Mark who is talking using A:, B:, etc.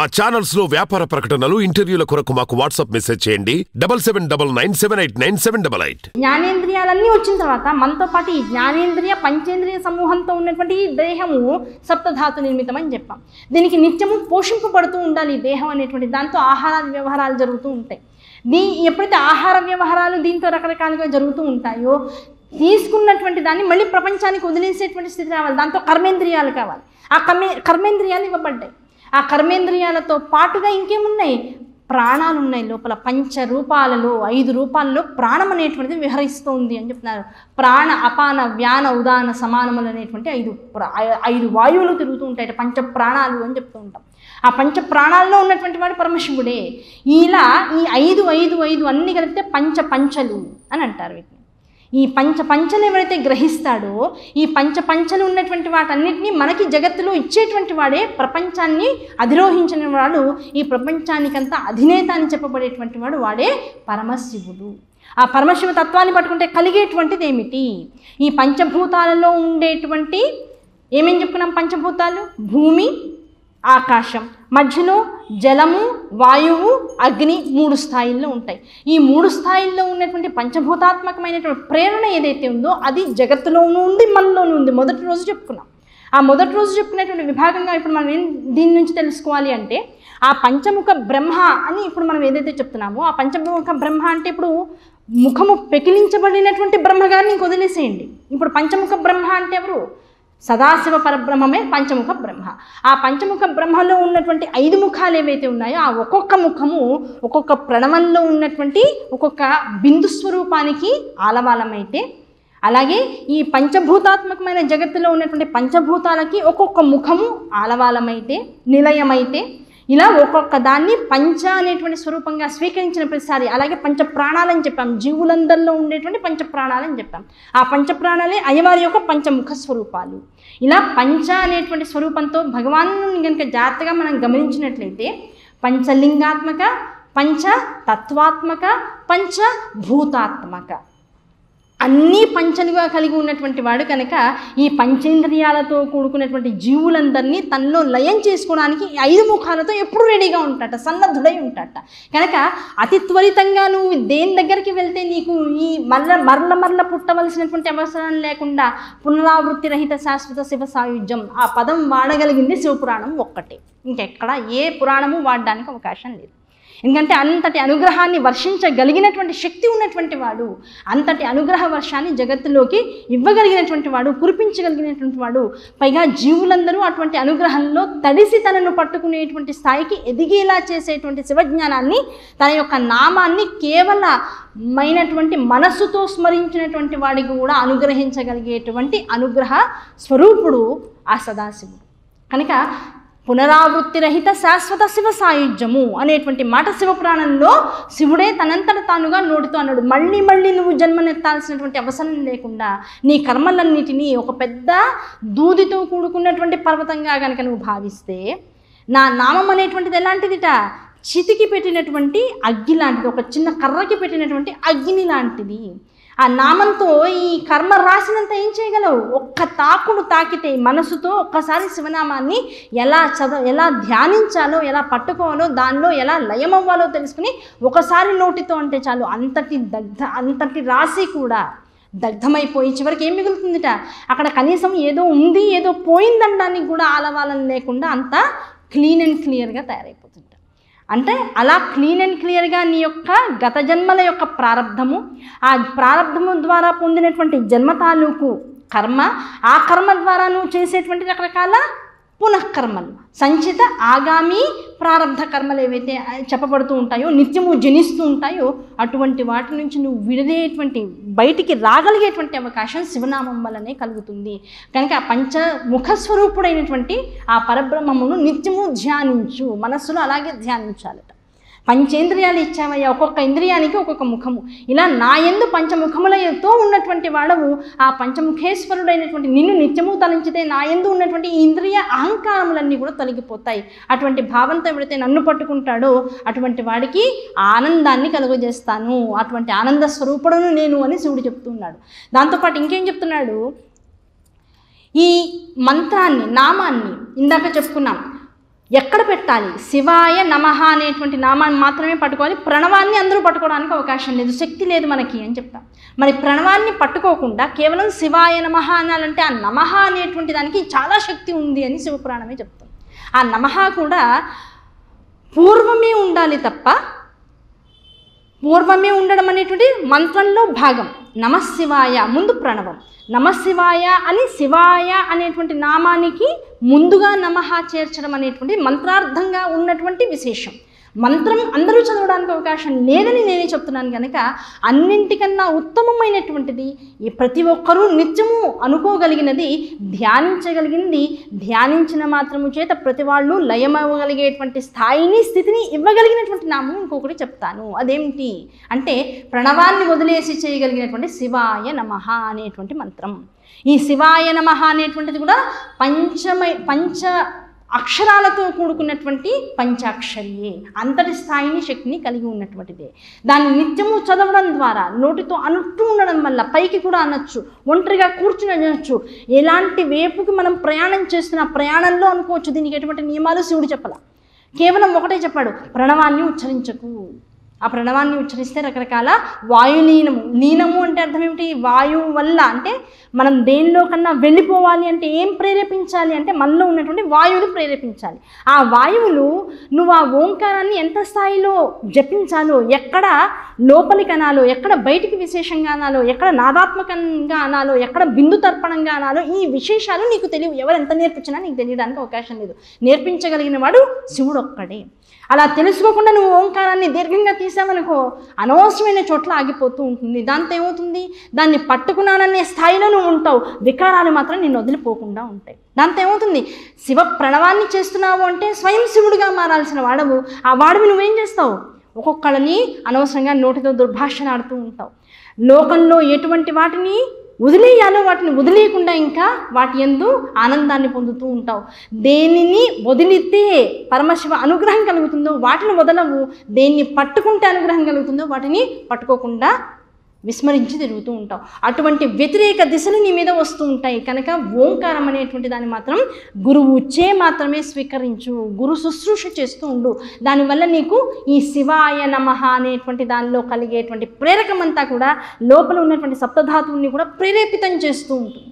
A: మా ఛానల్స్ లో వ్యాపార ప్రకటనలు, ఇంటర్వ్యూల కొరకు మాకు వాట్సాప్ మెసేజ్ చేయండి 7799789788.
B: జ్ఞానేంద్రియాలన్నీ వచ్చిన తర్వాత మనతో పాటు ఈ జ్ఞానేంద్రియ పంచేంద్రియ సమూహంతో ఉన్నటువంటి ఈ దేహము సప్తధాతు నిర్మితం అని చెప్పాం. దీనికి నిత్యము పోషింపబడుతూ ఉండాలి ఈ దేహం అనేటువంటి దాంతో ఆహార వ్యవహారాలు జరుగుతూ ఉంటాయి. ఎప్పుడైతే ఆహార వ్యవహారాలు దీంతో రకరకాలుగా జరుగుతూ ఉంటాయో తీసుకున్నటువంటి దాన్ని మళ్ళీ ప్రపంచానికి వదిలేసేటువంటి స్థితి రావాలి. దాంతో కర్మేంద్రియాలు కావాలి. ఆ కర్మేంద్రియాలు ఇవ్వబడ్డాయి. ఆ కర్మేంద్రియాలతో పాటుగా ఇంకేమున్నాయి? ప్రాణాలు ఉన్నాయి. లోపల 5 రూపాలలో ప్రాణం అనేటువంటిది విహరిస్తుంది అని చెప్తున్నారు. ప్రాణ, అపాన, వ్యాన, ఉదాన, సమానములు అనేటువంటి 5 వాయువులు తిరుగుతూ ఉంటాయి. పంచ ప్రాణాలు అని చెప్తూ ఉంటాం. ఆ పంచ ప్రాణాల్లో ఉన్నటువంటి వాడు పరమశివుడే. ఇలా ఈ 5 అన్నీ కలిపితే పంచలు అని అంటారు వీటిని. ఈ పంచలు ఎవరైతే గ్రహిస్తాడో ఈ పంచలు ఉన్నటువంటి వాటన్నిటినీ మనకి జగత్తులో ఇచ్చేటువంటి వాడే, ప్రపంచాన్ని అధిరోహించిన వాడు, ఈ ప్రపంచానికంతా అధినేత అని చెప్పబడేటువంటి వాడు వాడే పరమశివుడు. ఆ పరమశివ తత్వాన్ని పట్టుకుంటే కలిగేటువంటిది ఏమిటి? ఈ పంచభూతాలలో ఉండేటువంటి ఏమేం చెప్పుకున్నాం? పంచభూతాలు భూమి, ఆకాశం, మధ్యలో జలము, వాయువు, అగ్ని 3 స్థాయిల్లో ఉంటాయి. ఈ 3 స్థాయిల్లో ఉన్నటువంటి పంచభూతాత్మకమైనటువంటి ప్రేరణ ఏదైతే ఉందో అది జగత్తులోనూ ఉంది, మనలోనూ ఉంది. మొదటి రోజు చెప్పుకున్నాం. ఆ మొదటి రోజు చెప్పుకునేటువంటి విభాగంగా ఇప్పుడు మనం దీని నుంచి తెలుసుకోవాలి అంటే ఆ పంచముఖ బ్రహ్మ అని ఇప్పుడు మనం ఏదైతే చెప్తున్నామో ఆ పంచముఖ బ్రహ్మ అంటే ఇప్పుడు ముఖము పెకిలించబడినటువంటి బ్రహ్మగారిని వదిలేసేయండి. ఇప్పుడు పంచముఖ బ్రహ్మ అంటే ఎవరు? సదాశివ పరబ్రహ్మమే పంచముఖ బ్రహ్మ. ఆ పంచముఖ బ్రహ్మలో ఉన్నటువంటి 5 ముఖాలు ఏవైతే ఉన్నాయో ఆ ఒక్కొక్క ముఖము ఒక్కొక్క ప్రణవంలో ఉన్నటువంటి ఒక్కొక్క బిందు స్వరూపానికి ఆలవాలమైతే, అలాగే ఈ పంచభూతాత్మకమైన జగత్తులో ఉన్నటువంటి పంచభూతాలకి ఒక్కొక్క ముఖము ఆలవాలమైతే, నిలయమైతే, ఇలా ఒక్కొక్క దాన్ని పంచ అనేటువంటి స్వరూపంగా స్వీకరించిన ప్రతిసారి, అలాగే పంచ ప్రాణాలని చెప్పాం. జీవులందరిలో ఉండేటువంటి పంచ ప్రాణాలని చెప్పాం. ఆ పంచ ప్రాణాలే అయ్యవారి యొక్క పంచముఖ స్వరూపాలు. ఇలా పంచ అనేటువంటి స్వరూపంతో భగవాను కనుక జాగ్రత్తగా మనం గమనించినట్లయితే పంచలింగాత్మక, పంచ తత్వాత్మక, పంచభూతాత్మక అన్నీ పంచలుగా కలిగి ఉన్నటువంటి వాడు కనుక ఈ పంచేంద్రియాలతో కూడుకున్నటువంటి జీవులందరినీ తనలో లయం చేసుకోవడానికి 5 ముఖాలతో ఎప్పుడు రెడీగా ఉంటాట, సన్నద్ధుడై ఉంటాట. కనుక అతి త్వరితంగా నువ్వు దేని దగ్గరికి వెళ్తే నీకు ఈ మరల పుట్టవలసినటువంటి అవసరం లేకుండా పునరావృత్తి రహిత శాశ్వత శివ సాయుధ్యం ఆ పదం వాడగలిగింది శివపురాణం ఒక్కటే. ఇంకెక్కడ ఏ పురాణము వాడడానికి అవకాశం లేదు. ఎందుకంటే అంతటి అనుగ్రహాన్ని వర్షించగలిగినటువంటి శక్తి ఉన్నటువంటి వాడు, అంతటి అనుగ్రహ వర్షాన్ని జగత్తులోకి ఇవ్వగలిగినటువంటి వాడు, కురిపించగలిగినటువంటి వాడు. పైగా జీవులందరూ అటువంటి అనుగ్రహంలో తడిసి తనను పట్టుకునేటువంటి స్థాయికి ఎదిగేలా చేసేటువంటి శివజ్ఞానాన్ని, తన యొక్క నామాన్ని కేవలమైనటువంటి మనస్సుతో స్మరించినటువంటి వాడికి కూడా అనుగ్రహించగలిగేటువంటి అనుగ్రహ స్వరూపుడు ఆ సదాశివుడు. కనుక పునరావృత్తి రహిత శాశ్వత శివ సాయుధ్యము అనేటువంటి మాట శివపురాణంలో శివుడే తనంతట తానుగా నోటితో అన్నాడు. మళ్ళీ నువ్వు జన్మనెత్తాల్సినటువంటి అవసరం లేకుండా నీ కర్మలన్నిటినీ ఒక పెద్ద దూదితో కూడుకున్నటువంటి పర్వతంగా కనుక నువ్వు భావిస్తే, నా నామం అనేటువంటిది ఎలాంటిదిట? చితికి పెట్టినటువంటి అగ్గి లాంటిది, ఒక చిన్న కర్రకి పెట్టినటువంటి అగ్ని లాంటిది. ఆ నామంతో ఈ కర్మ రాసినంత ఏం చేయగలవు? ఒక్క తాకుడు తాకితే మనసుతో ఒక్కసారి శివనామాన్ని ఎలా ధ్యానించాలో, ఎలా పట్టుకోవాలో, దానిలో ఎలా లయమవ్వాలో తెలుసుకుని ఒకసారి నోటితో అంటే చాలు అంతటి రాశి కూడా దగ్ధమైపోయి చివరికి ఏం మిగులుతుందిట? అక్కడ కనీసం ఏదో ఉంది, ఏదో పోయిందనడానికి కూడా ఆలవాలని లేకుండా అంతా క్లీన్ అండ్ క్లియర్గా తయారైపోతుంది. అంటే అలా క్లీన్ అండ్ క్లియర్గా నీ యొక్క గత జన్మల యొక్క ప్రారంధము, ఆ ప్రారంధము ద్వారా పొందినటువంటి జన్మ తాలూకు కర్మ, ఆ కర్మ ద్వారా నువ్వు చేసేటువంటి రకరకాల పునఃకర్మలు, సంచిత ఆగామి ప్రారంధ కర్మలు ఏవైతే చెప్పబడుతూ ఉంటాయో, నిత్యము జనిస్తూ ఉంటాయో, అటువంటి వాటి నుంచి నువ్వు విడిదేటువంటి బయటికి రాగలిగేటువంటి అవకాశం శివనామం వల్లనే కలుగుతుంది. కనుక ఆ పంచముఖ స్వరూపుడైనటువంటి ఆ పరబ్రహ్మమును నిత్యము ధ్యానించు, మనస్సులో అలాగే ధ్యానించాలట. పంచేంద్రియాలు ఇచ్చావయ్యా, ఒక్కొక్క ఇంద్రియానికి ఒక్కొక్క ముఖము. ఇలా నా యందు పంచముఖములతో ఉన్నటువంటి వాడవు ఆ పంచముఖేశ్వరుడైనటువంటి నిన్ను నిత్యము తలంచితే నా యందు ఉన్నటువంటి ఇంద్రియ అహంకారములన్నీ కూడా తొలగిపోతాయి. అటువంటి భావంతో ఎవరైతే నన్ను పట్టుకుంటాడో అటువంటి వాడికి ఆనందాన్ని కలుగజేస్తాను, అటువంటి ఆనంద స్వరూపుడును నేను అని శివుడు చెప్తున్నాడు. దాంతోపాటు ఇంకేం చెప్తున్నాడు? ఈ మంత్రాన్ని, నామాన్ని ఇందాక చెప్పుకున్నాం. ఎక్కడ పెట్టాలి? శివాయ నమః అనేటువంటి నామాన్ని మాత్రమే పట్టుకోవాలి. ప్రణవాన్ని అందరూ పట్టుకోవడానికి అవకాశం లేదు, శక్తి లేదు మనకి అని చెప్తాం. మరి ప్రణవాన్ని పట్టుకోకుండా కేవలం శివాయ నమః అనాలంటే ఆ నమః అనేటువంటి దానికి చాలా శక్తి ఉంది అని శివపురాణమే చెప్తాం. ఆ నమః కూడా పూర్వమే ఉండాలి తప్ప, పూర్వమే ఉండడం అనేటువంటి మంత్రంలో భాగం. నమశివాయ ముందు ప్రణవం, నమశివాయ అని శివాయ అనేటువంటి నామానికి ముందుగా నమః చేర్చడం అనేటువంటి మంత్రార్థంగా ఉన్నటువంటి విశేషం. మంత్రం అందరూ చదవడానికి అవకాశం లేదని నేనే చెప్తున్నాను కనుక అన్నింటికన్నా ఉత్తమమైనటువంటిది ఈ ప్రతి ఒక్కరూ నిత్యము అనుకోగలిగినది, ధ్యానించగలిగింది, ధ్యానించిన మాత్రము చేత ప్రతి వాళ్ళు లయమవ్వగలిగేటువంటి స్థాయిని, స్థితిని ఇవ్వగలిగినటువంటి నామం ఇంకొకటి చెప్తాను. అదేమిటి అంటే ప్రణవాన్ని వదిలేసి చేయగలిగినటువంటి శివాయ నమః అనేటువంటి మంత్రం. ఈ శివాయ నమః అనేటువంటిది కూడా పంచ అక్షరాలతో కూడుకున్నటువంటి పంచాక్షరియే, అంతటి స్థాయిని, శక్తిని కలిగి ఉన్నటువంటిదే. దాన్ని నిత్యము చదవడం ద్వారా నోటితో అనుట్టు ఉండడం వల్ల పైకి కూడా అనొచ్చు, ఒంటరిగా కూర్చుని అనొచ్చు. ఎలాంటి వేపుకి మనం ప్రయాణం చేస్తున్న ప్రయాణంలో అనుకోవచ్చు. దీనికి ఎటువంటి నియమాలు శివుడు చెప్పాల, కేవలం ఒకటే చెప్పాడు, ప్రణవాన్ని ఉచ్చరించకు. ఆ ప్రణవాన్ని ఉచ్చరిస్తే రకరకాల వాయులీనము, లీనము అంటే అర్థం ఏమిటి? వాయువు వల్ల, అంటే మనం దేనిలో కన్నా వెళ్ళిపోవాలి అంటే ఏం ప్రేరేపించాలి అంటే మనలో ఉన్నటువంటి వాయువులు ప్రేరేపించాలి. ఆ వాయువులు నువ్వు ఆ ఓంకారాన్ని ఎంత స్థాయిలో జపించాలో, ఎక్కడ లోపలికి అనాలో, ఎక్కడ బయటికి విశేషంగా అనాలో, ఎక్కడ నాదాత్మకంగా అనాలో, ఎక్కడ బిందు తర్పణంగా అనాలో, ఈ విశేషాలు నీకు తెలియవు. ఎవరు ఎంత నేర్పించినా నీకు తెలియడానికి అవకాశం లేదు. నేర్పించగలిగిన వాడు శివుడు ఒక్కడే. అలా తెలుసుకోకుండా నువ్వు ఓంకారాన్ని దీర్ఘంగా తీసావనుకో అనవసరమైన చోట్ల ఆగిపోతూ ఉంటుంది. దాంతో ఏమవుతుంది? దాన్ని పట్టుకున్నాననే స్థాయిలో నువ్వు ఉంటావు, వికారాలు మాత్రం నిన్ను వదిలిపోకుండా ఉంటాయి. దాంతో ఏమవుతుంది? శివ ప్రణవాన్ని చేస్తున్నావు అంటే స్వయం శివుడిగా మారాల్సిన వాడవు. ఆ వాడివి నువ్వేం చేస్తావు? ఒక్కొక్కళ్ళని అనవసరంగా నోటితో దుర్భాషణ ఆడుతూ ఉంటావు. లోకంలో ఎటువంటి వాటిని వదిలేయాలో వాటిని వదిలేయకుండా ఇంకా వాటి యందు ఆనందాన్ని పొందుతూ ఉంటావు. దేనిని వదిలితే పరమశివ అనుగ్రహం కలుగుతుందో వాటిని వదలవు, దేన్ని పట్టుకుంటే అనుగ్రహం కలుగుతుందో వాటిని పట్టుకోకుండా విస్మరించి తిరుగుతూ ఉంటావు. అటువంటి వ్యతిరేక దిశలు నీ మీద వస్తూ ఉంటాయి. కనుక ఓంకారం అనేటువంటి దాన్ని మాత్రం గురువుచే మాత్రమే స్వీకరించు, గురు శుశ్రూష చేస్తూ ఉండు. దానివల్ల నీకు ఈ శివాయ నమః అనేటువంటి దానిలో కలిగేటువంటి ప్రేరకమంతా కూడా లోపల ఉన్నటువంటి సప్తధాతువుని కూడా ప్రేరేపితం చేస్తూ ఉంటుంది.